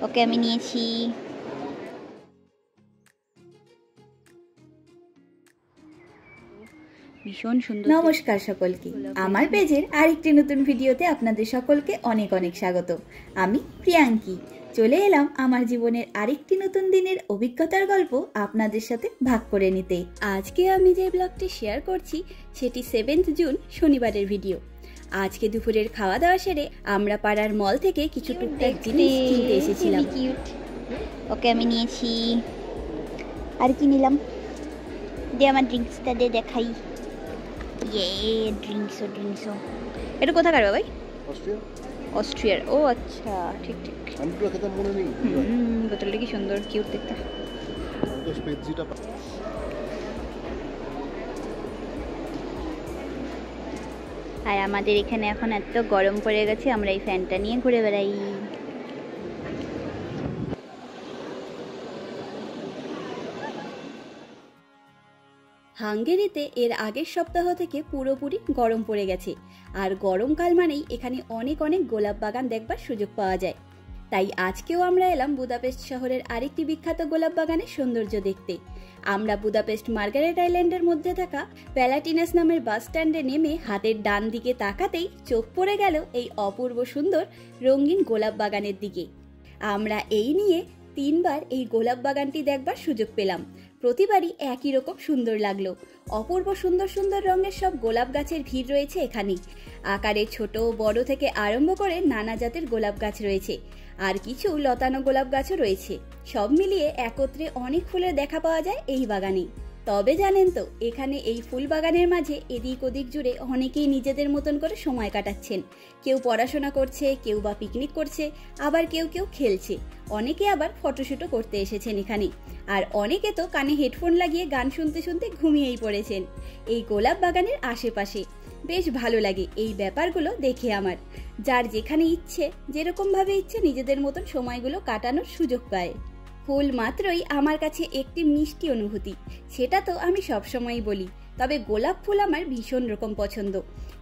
ওকে আমি নিয়েছি। ভীষণ সুন্দর। নমস্কার সকলকে, আমার পেজের আরেকটি নতুন ভিডিওতে আপনাদের সকলকে অনেক অনেক স্বাগত। আমি প্রিয়াঙ্কি চলে এলাম আমার জীবনের আরেকটি নতুন দিনের অভিজ্ঞতার গল্প আপনাদের সাথে ভাগ করে নিতে। আজকে আমি যে ব্লগটি শেয়ার করছি সেটি 7 জুন শনিবারের ভিডিও। আজকে দুপুরের খাওয়া দাওয়া সেরে আমরা পাড়ার মল থেকে কিছু টুকটাক জিনিস কিনতে এসেছিলাম। ওকে আমি নিয়েছি। আর কি নিলাম? দে আমার ড্রিঙ্কসটা দে, দেখাই। ড্রিঙ্কসও এটা কোথাকার বাবাই? অস্ট্রিয়ার। ও আচ্ছা, ঠিক ঠিক। বোতলটা কি সুন্দর, কিউট দেখতে। আর আমাদের এখানে এখন এত গরম পড়ে গেছে, আমরা এই ফ্যানটা নিয়ে ঘুরে বেড়াই। হাঙ্গেরিতে এর আগের সপ্তাহ থেকে পুরোপুরি গরম পড়ে গেছে, আর গরমকাল মানেই এখানে অনেক অনেক গোলাপ বাগান দেখবার সুযোগ পাওয়া যায়। তাই আজকেও আমরা এলাম বুদাপেস্ট শহরের আরেকটি বিখ্যাত গোলাপ বাগানের সৌন্দর্য দেখতে। আমরা বুদাপেস্ট মার্গারেট আইল্যান্ডের মধ্যে থাকা প্যালাটিনাস নামের বাস স্ট্যান্ডে নেমে হাতের ডান দিকে তাকাতেই চোখ পড়ে গেল এই অপূর্ব সুন্দর রঙিন গোলাপ বাগানের দিকে। আমরা এই নিয়ে 3বার এই গোলাপ বাগানটি দেখবার সুযোগ পেলাম। প্রতিবারই একই রকম সুন্দর লাগলো। অপূর্ব সুন্দর সুন্দর রঙের সব গোলাপ গাছের ভিড় রয়েছে এখানে। আকারে ছোট বড় থেকে আরম্ভ করে নানা জাতের গোলাপ গাছ রয়েছে, আর কিছু লতানো গোলাপ গাছও রয়েছে। সব মিলিয়ে একত্রে অনেক ফুলের দেখা পাওয়া যায় এই বাগানে। তবে জানেন তো, এখানে এই ফুল বাগানের মাঝে এদিক ওদিক জুড়ে অনেকেই নিজেদের মতন করে সময় কাটাচ্ছেন। কেউ পড়াশোনা করছে, কেউ বা পিকনিক করছে, আবার কেউ কেউ খেলছে, অনেকে আবার ফটোশুটও করতে এসেছেন এখানে। আর অনেকে তো কানে হেডফোন লাগিয়ে গান শুনতে শুনতে ঘুমিয়েই পড়েছেন এই গোলাপ বাগানের আশেপাশে। বেশ ভালো লাগে এই ব্যাপারগুলো দেখে আমার। যার যেখানে ইচ্ছে, যেরকম ভাবে ইচ্ছে নিজেদের মতন সময়গুলো কাটানোর সুযোগ পায়। ফুল মাত্রই আমার কাছে একটি মিষ্টি অনুভূতি, সেটা তো আমি সবসময়ই বলি। তবে গোলাপ ফুল আমার ভীষণ রকম পছন্দ,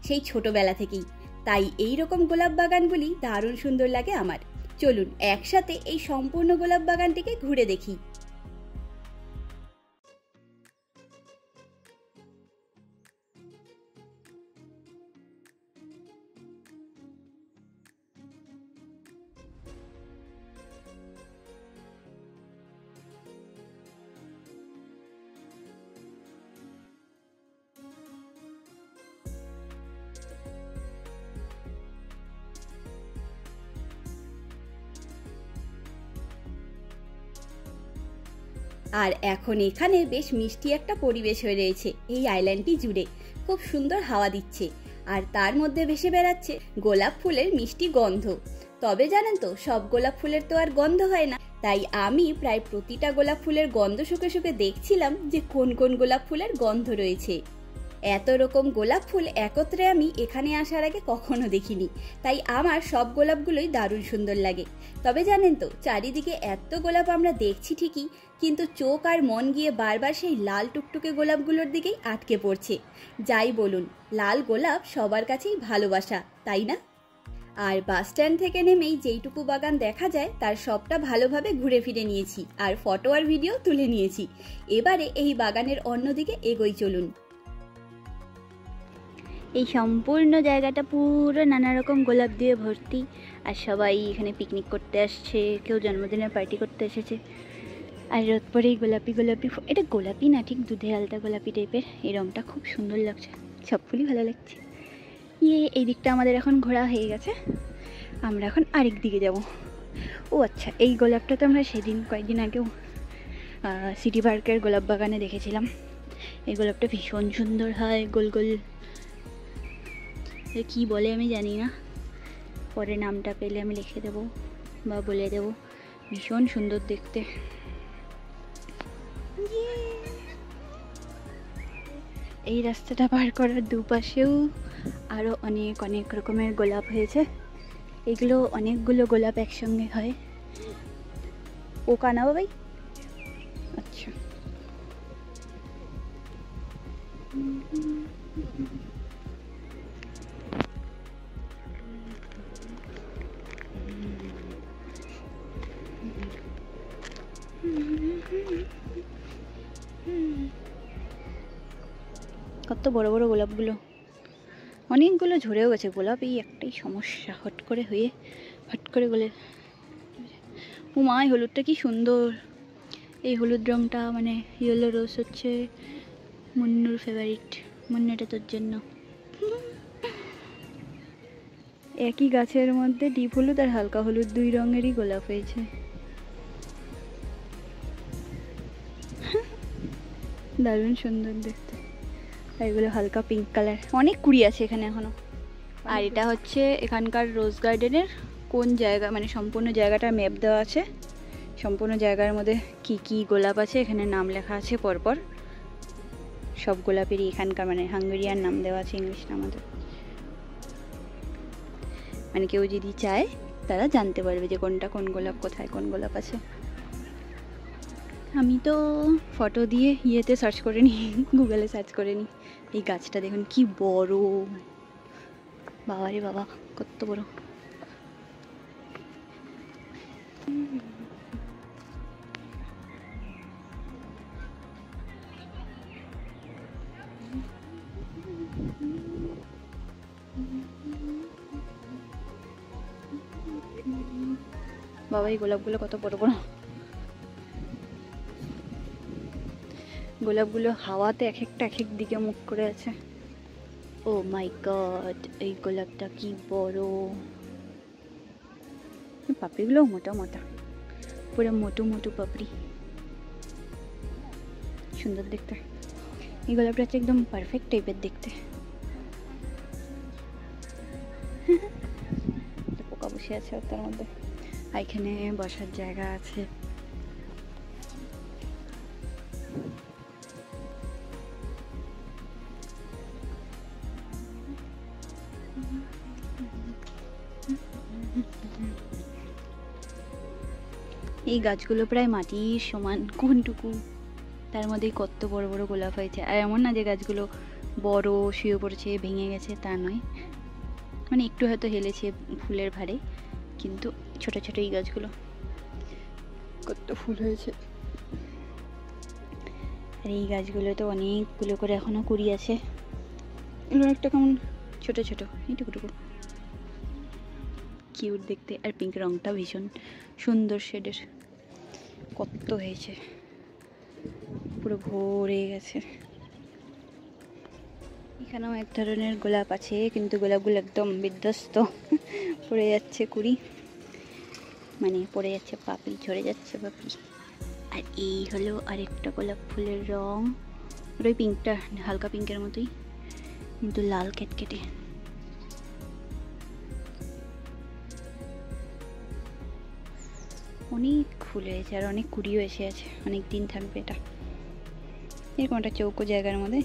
সেই ছোটবেলা থেকেই। তাই এই রকম গোলাপ বাগানগুলি দারুণ সুন্দর লাগে আমার। চলুন একসাথে এই সম্পূর্ণ গোলাপ বাগানটিকে ঘুরে দেখি। আর এখন এখানে বেশ মিষ্টি একটা পরিবেশ হয়ে রয়েছে এই আইল্যান্ডটি জুড়ে। খুব সুন্দর হাওয়া দিচ্ছে, আর তার মধ্যে ভেসে বেড়াচ্ছে গোলাপ ফুলের মিষ্টি গন্ধ। তবে জানেন তো, সব গোলাপ ফুলের তো আর গন্ধ হয় না। তাই আমি প্রায় প্রতিটা গোলাপ ফুলের গন্ধ শুকে শুকে দেখছিলাম যে কোন কোন গোলাপ ফুলের গন্ধ রয়েছে। এত রকম গোলাপ ফুল একত্রে আমি এখানে আসার আগে কখনো দেখিনি, তাই আমার সব গোলাপগুলোই দারুণ সুন্দর লাগে। তবে জানেন তো, চারিদিকে এত গোলাপ আমরা দেখছি ঠিকই, কিন্তু চোখ আর মন গিয়ে বারবার সেই লাল টুকটুকে গোলাপগুলোর দিকেই আটকে পড়ছে। যাই বলুন, লাল গোলাপ সবার কাছেই ভালোবাসা, তাই না? আর বাস স্ট্যান্ড থেকে নেমেই যেইটুকু বাগান দেখা যায় তার সবটা ভালোভাবে ঘুরে ফিরে নিয়েছি, আর ফটো আর ভিডিও তুলে নিয়েছি। এবারে এই বাগানের অন্যদিকে এগোই, চলুন। এই সম্পূর্ণ জায়গাটা পুরো নানা রকম গোলাপ দিয়ে ভর্তি, আর সবাই এখানে পিকনিক করতে আসছে, কেউ জন্মদিনের পার্টি করতে এসেছে। আর রোদ পরেই গোলাপি গোলাপি, এটা গোলাপি না, ঠিক দুধে আলতা গোলাপি টাইপের। এই রঙটা খুব সুন্দর লাগছে, সব ফুলই ভালো লাগছে। এই দিকটা আমাদের এখন ঘোরা হয়ে গেছে, আমরা এখন আরেক দিকে যাব। ও আচ্ছা, এই গোলাপটা তো আমরা সেদিন কয়েকদিন আগেও সিটি পার্কের গোলাপ বাগানে দেখেছিলাম। এই গোলাপটা ভীষণ সুন্দর হয়, গোল গোল। কি বলে আমি জানি না, পরে নামটা পেলে আমি লিখে দেবো বা বলে দেবো। ভীষণ সুন্দর দেখতে। এই রাস্তাটা পার করার দুপাশেও আরও অনেক অনেক রকমের গোলাপ হয়েছে। এগুলো অনেকগুলো গোলাপ একসঙ্গে হয়। পোকা না বাবাই? আচ্ছা, কত বড় বড় গোলাপগুলো, অনেকগুলো ঝরেও গেছে গোলাপ। এই একটাই সমস্যা, হট করে গলে। ও মা, এই হলুদটা কি সুন্দর! এই হলুদ রঙটা মানে ইয়েলো রোজ হচ্ছে মুন্নুর ফেভারিট। মুন্নু, এটা তোর জন্য। একই গাছের মধ্যে ডিপ হলুদ আর হালকা হলুদ দুই রঙেরই গোলাপ হয়েছে। দারুণ সুন্দর দেখতে। আর এগুলো হালকা পিঙ্ক কালার, অনেক কুড়ি আছে এখানে এখনো। আর এটা হচ্ছে এখানকার রোজ গার্ডেনের কোন জায়গা, মানে সম্পূর্ণ জায়গাটার ম্যাপ দেওয়া আছে। সম্পূর্ণ জায়গার মধ্যে কি কি গোলাপ আছে এখানে নাম লেখা আছে পরপর। সব গোলাপেরই এখানকার মানে হাঙ্গেরিয়ান নাম দেওয়া আছে, ইংলিশ নাম আমাদের। মানে কেউ যদি চায় তারা জানতে পারবে যে কোনটা কোন গোলাপ, কোথায় কোন গোলাপ আছে। আমি তো ফটো দিয়ে ইয়েতে সার্চ করে নিই, গুগলে সার্চ করে নিই। এই গাছটা দেখুন কি বড়, বাবা রে বাবা, কত বড়! বাবা, এই গোলাপগুলো কত বড় বড়! গোলাপগুলো হাওয়াতে এক একটা এক এক দিকে মুখ করে আছে। ও মাই গড, এই গোলাপটা কি বড়! পাপড়িগুলো মোটা মোটা, পুরো মোটু মোটু পাপড়ি, সুন্দর দেখতে। এই গোলাপটা হচ্ছে একদম পারফেক্ট টাইপের দেখতে। পোকা বসে আছে তার মধ্যে। আর এখানে বসার জায়গা আছে। এই গাছগুলো প্রায় মাটির সমান কোনটুকু, তার মধ্যে কত বড় বড় গোলাপ হয়েছে। আর এমন না যে গাছগুলো বড় শুয়ে পড়েছে ভেঙে গেছে, তা নয়, মানে একটু হয়তো হেলেছে ফুলের ভারে, কিন্তু ছোট ছোট এই গাছগুলো কত ফুল হয়েছে। আর এই গাছগুলো তো অনেকগুলো করে এখনো কুড়ি আছে। এগুলো একটা কেমন ছোট ছোট, এইটুকুটুকু, কিউট দেখতে। আর পিঙ্ক রঙটা ভীষণ সুন্দর শেডের, কত হয়েছে, পুরো ভরে গেছে। এখানেও এক ধরনের গোলাপ আছে, কিন্তু গোলাপগুলো একদম বিধ্বস্ত, পড়ে যাচ্ছে কুড়ি, মানে পড়ে যাচ্ছে পাপড়ি, ঝরে যাচ্ছে পাপড়ি। আর এই হলো আরেকটা গোলাপ ফুলের রং, ওই পিঙ্কটা হালকা পিঙ্কের মতোই, কিন্তু লাল কেটকেটে। অনেক ফুল হয়েছে আর অনেক কুড়িও এসে আছে, অনেক দিন থাকবে এটা। এরকম একটা চৌকো জায়গার মধ্যে।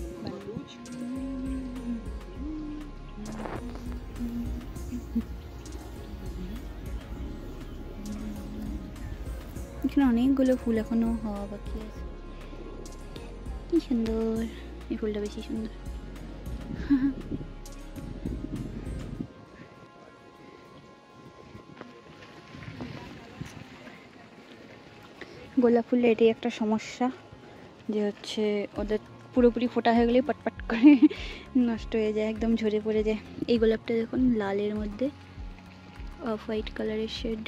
এখানে অনেকগুলো ফুল এখনো হওয়া বাকি আছে। কি সুন্দর, এই ফুলটা বেশি সুন্দর। গোলাপ ফুলের এটাই একটা সমস্যা, যে হচ্ছে ওদের পুরোপুরি ফোটা হয়ে গেলেই পটপট করে নষ্ট হয়ে যায়, একদম ঝরে পড়ে যায়। এই গোলাপটা দেখুন লালের মধ্যে অফ হোয়াইট কালারের শেড।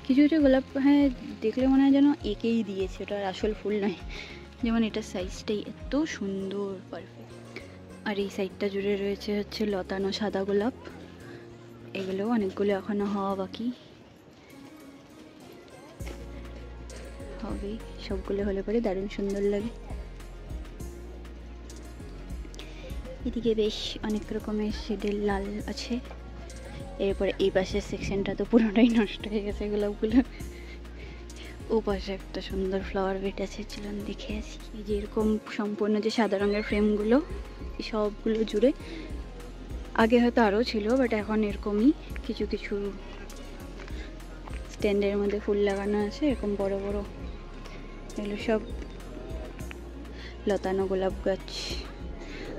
কিছু কিছু গোলাপ হ্যাঁ দেখলে মনে হয় যেন একেই দিয়েছে, ওটা আসল ফুল নয়। যেমন এটার সাইজটাই এত সুন্দর, পারফেক্ট। আর এই সাইডটা জুড়ে রয়েছে হচ্ছে লতানো সাদা গোলাপ। এগুলো অনেকগুলো এখনো হওয়া বাকি, হবে সবগুলো হলে পরে দারুণ সুন্দর লাগে। এদিকে বেশ অনেক রকমের শেডের লাল আছে। এরপরে এই পাশের সেকশনটা তো পুরোটাই নষ্ট হয়ে গেছে গোলাপগুলো। ও পাশে একটা সুন্দর ফ্লাওয়ার বেড আছে, চলুন দেখে আসি। এই যে এরকম সম্পূর্ণ যে সাদা রঙের ফ্রেমগুলো, সবগুলো জুড়ে আগে হয়তো আরও ছিল, বাট এখন এরকমই কিছু কিছু স্ট্যান্ডের মধ্যে ফুল লাগানো আছে, এরকম বড় বড়। এগুলো সব লতানো গোলাপ গাছ।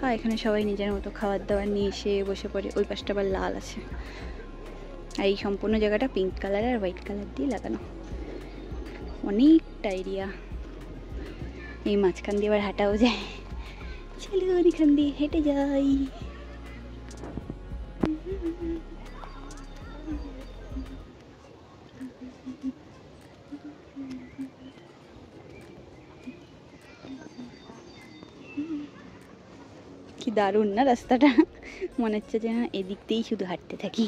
আর এখানে সবাই নিজের মতো খাবার দাবার নিয়ে এসে বসে পড়ে। ওই পাশটা আবার লাল আছে, আর এই সম্পূর্ণ জায়গাটা পিঙ্ক কালার আর হোয়াইট কালার দিয়ে লাগানো, অনেকটা এরিয়া। এই মাঝখান দিয়ে আবার হাঁটাও যায়, চলুন এখান দিয়ে হেঁটে যাই। কি দারুণ না রাস্তাটা, মনে হচ্ছে যে না এদিক দিয়েই শুধু হাঁটতে থাকি।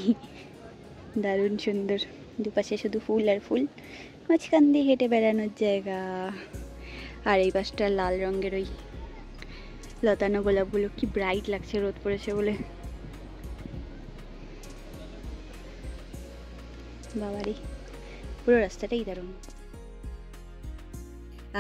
দারুণ সুন্দর, দুপাশে শুধু ফুল আর ফুল, মাঝখান দিয়ে হেঁটে বেড়ানোর জায়গা। আর এই পাশটা লাল রঙের ওই লতানো গোলাপগুলো কি ব্রাইট লাগছে রোদ পড়েছে বলে। বাবারে, পুরো রাস্তাটাই দারুণ।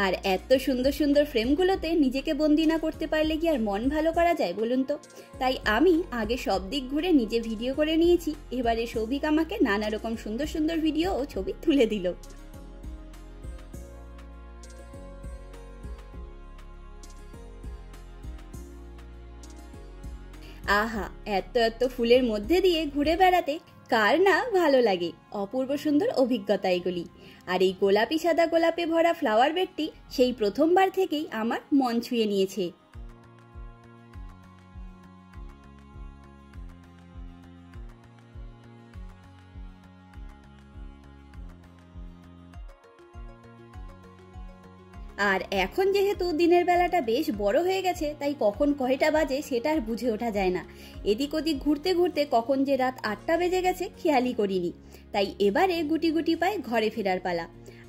আর এত সুন্দর সুন্দর ফ্রেমগুলোতে নিজেকে বন্দি না করতে পারলে কি আর মন ভালো করা যায় বলুন তো। তাই আমি আগে সব দিক ঘুরে নিজে ভিডিও করে নিয়েছি, এবারে সৌভিক আমাকে নানা রকম সুন্দর সুন্দর ভিডিও ও ছবি তুলে দিল। আহা, এত এত ফুলের মধ্যে দিয়ে ঘুরে বেড়াতে কার না ভালো লাগে। অপূর্ব সুন্দর অভিজ্ঞতা এগুলি। আর এই গোলাপি সাদা গোলাপে ভরা ফ্লাওয়ার বেডটি সেই প্রথমবার থেকেই আমার মন ছুঁয়ে নিয়েছে। আর এখন যেহেতু দিনের বেলাটা বেশ বড় হয়ে গেছে, তাই কখন কয়টা বাজে সেটা আর বুঝে ওঠা যায় না। এদিক ওদিক ঘুরতে ঘুরতে কখন যে রাত 8টা বেজে গেছে খেয়ালই করিনি। তাই এবারে গুটি গুটি পায়ে ঘরে ফেরার পালা।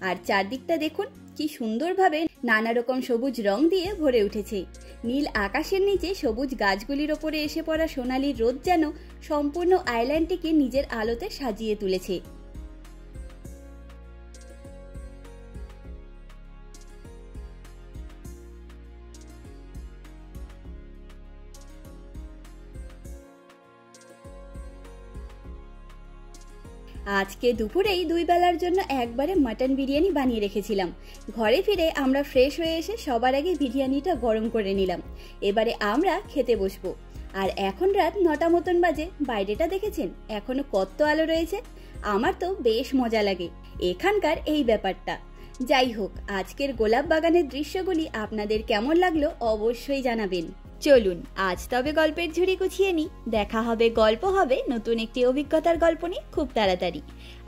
আর চারদিকটা দেখুন কি সুন্দরভাবে নানা রকম সবুজ রং দিয়ে ভরে উঠেছে। নীল আকাশের নিচে সবুজ গাছগুলির ওপরে এসে পড়া সোনালি রোদ যেন সম্পূর্ণ আইল্যান্ডটিকে নিজের আলোতে সাজিয়ে তুলেছে। আজকে দুপুরেই 2 বেলার জন্য একবারে মাটন বিরিয়ানি বানিয়ে রেখেছিলাম। ঘরে ফিরে আমরা ফ্রেশ হয়ে এসে সবার আগে বিরিয়ানিটা গরম করে নিলাম। এবারে আমরা খেতে বসবো। আর এখন রাত 9টা মতন বাজে। বাইরেটা দেখেছেন এখনো কত আলো রয়েছে। আমার তো বেশ মজা লাগে এখানকার এই ব্যাপারটা। যাই হোক, আজকের গোলাপ বাগানের দৃশ্যগুলি আপনাদের কেমন লাগলো অবশ্যই জানাবেন। চলুন আজ তবে গল্পের ঝুড়ি গুছিয়ে নিই। দেখা হবে, গল্প হবে নতুন একটি অভিজ্ঞতার গল্প নিয়ে খুব তাড়াতাড়ি।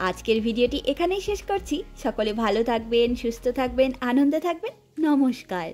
আজকের ভিডিওটি এখানেই শেষ করছি। সকলে ভালো থাকবেন, সুস্থ থাকবেন, আনন্দে থাকবেন। নমস্কার।